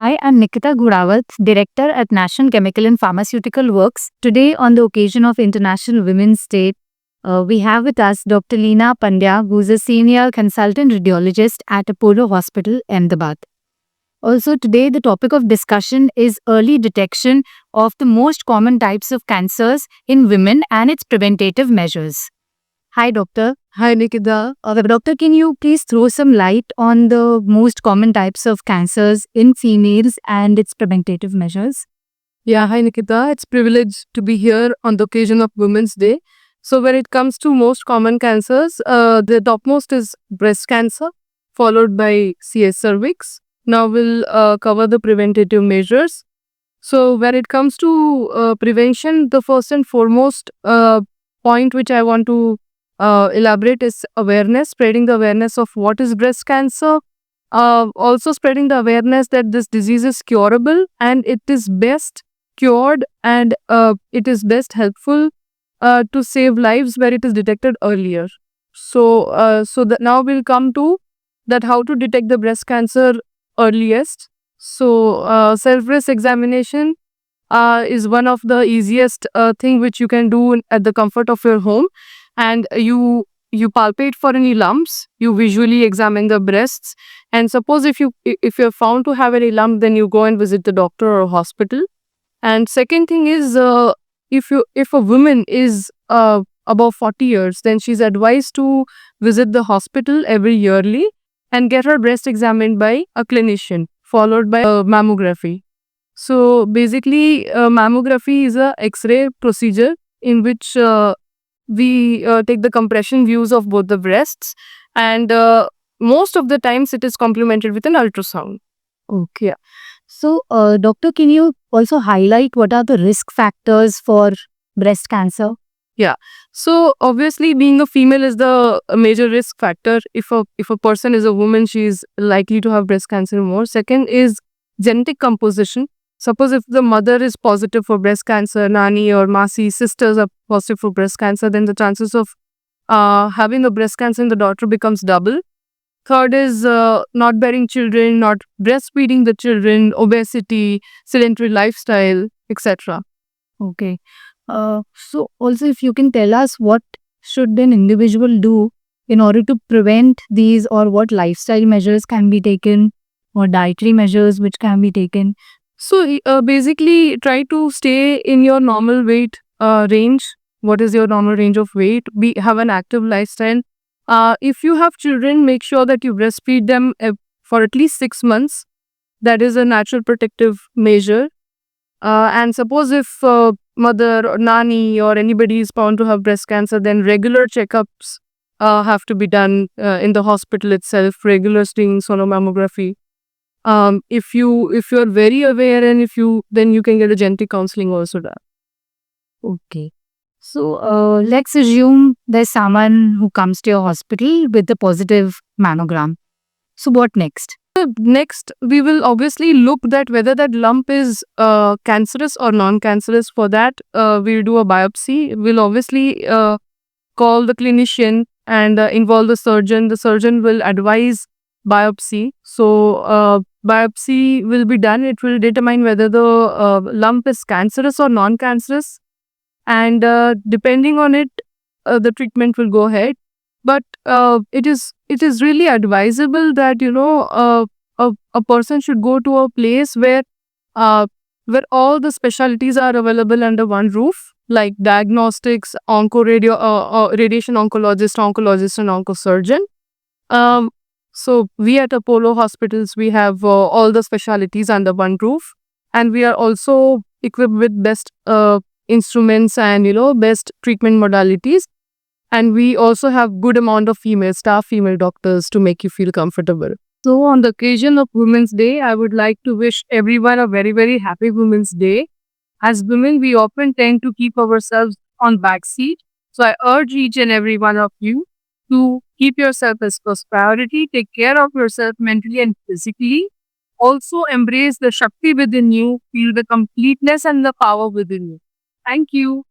Hi, I'm Nikita Gudawat, Director at National Chemical and Pharmaceutical Works. Today, on the occasion of International Women's Day, we have with us Dr. Leena Pandya, who's a senior consultant radiologist at Apollo Hospital, Ahmedabad. Also, today, the topic of discussion is early detection of the most common types of cancers in women and its preventative measures. Hi, Doctor. Hi, Nikita. Doctor, can you please throw some light on the most common types of cancers in females and its preventative measures? Yeah, hi, Nikita. It's privilege to be here on the occasion of Women's Day. So, when it comes to most common cancers, the topmost is breast cancer, followed by CS cervix. Now, we'll cover the preventative measures. So, when it comes to prevention, the first and foremost point which I want to elaborate is awareness, spreading the awareness of what is breast cancer. Also, spreading the awareness that this disease is curable and it is best cured and it is best helpful to save lives where it is detected earlier. So that now we'll come to that how to detect the breast cancer earliest. So, self-breast examination is one of the easiest thing which you can do at the comfort of your home, and you palpate for any lumps. You visually examine the breasts, and suppose if you're found to have any lump, then you go and visit the doctor or hospital. And second thing is, if a woman is above 40 years, then she's advised to visit the hospital every yearly and get her breast examined by a clinician, followed by a mammography. So basically, mammography is a X-ray procedure in which we take the compression views of both the breasts, and most of the times it is complemented with an ultrasound. Okay. So, Doctor, can you also highlight what are the risk factors for breast cancer? Yeah. So obviously, being a female is the major risk factor. If a person is a woman, she is likely to have breast cancer more. Second is genetic composition. Suppose if the mother is positive for breast cancer, nani or masi sisters are positive for breast cancer, then the chances of having the breast cancer in the daughter becomes double. Third is not bearing children, not breastfeeding the children, obesity, sedentary lifestyle, etc. Okay. So, also, if you can tell us what should an individual do in order to prevent these, or what lifestyle measures can be taken, or dietary measures which can be taken? So basically, try to stay in your normal weight range. What is your normal range of weight? Have an active lifestyle. If you have children, make sure that you breastfeed them for at least 6 months. That is a natural protective measure. And suppose if mother or nani or anybody is found to have breast cancer, then regular checkups have to be done in the hospital itself. Regular screening, sonomammography. If you're very aware, and then you can get a genetic counseling also done. Okay. So, let's assume there's someone who comes to your hospital with a positive mammogram. So, what next? Next, we will obviously look that whether that lump is cancerous or non-cancerous. For that, we'll do a biopsy. We'll obviously call the clinician and involve the surgeon. The surgeon will advise biopsy. So, biopsy will be done. It will determine whether the lump is cancerous or non-cancerous, and depending on it, the treatment will go ahead. But it is really advisable that a person should go to a place where all the specialties are available under one roof, like diagnostics, radiation oncologist, and oncosurgeon. Um, so we at Apollo Hospitals, we have all the specialties under one roof, and we are also equipped with best instruments and best treatment modalities. And we also have good amount of female staff, female doctors to make you feel comfortable. So on the occasion of Women's Day, I would like to wish everyone a very, very happy Women's Day. As women, we often tend to keep ourselves on backseat. So I urge each and every one of you to keep yourself as first priority, take care of yourself mentally and physically. Also embrace the Shakti within you, feel the completeness and the power within you. Thank you.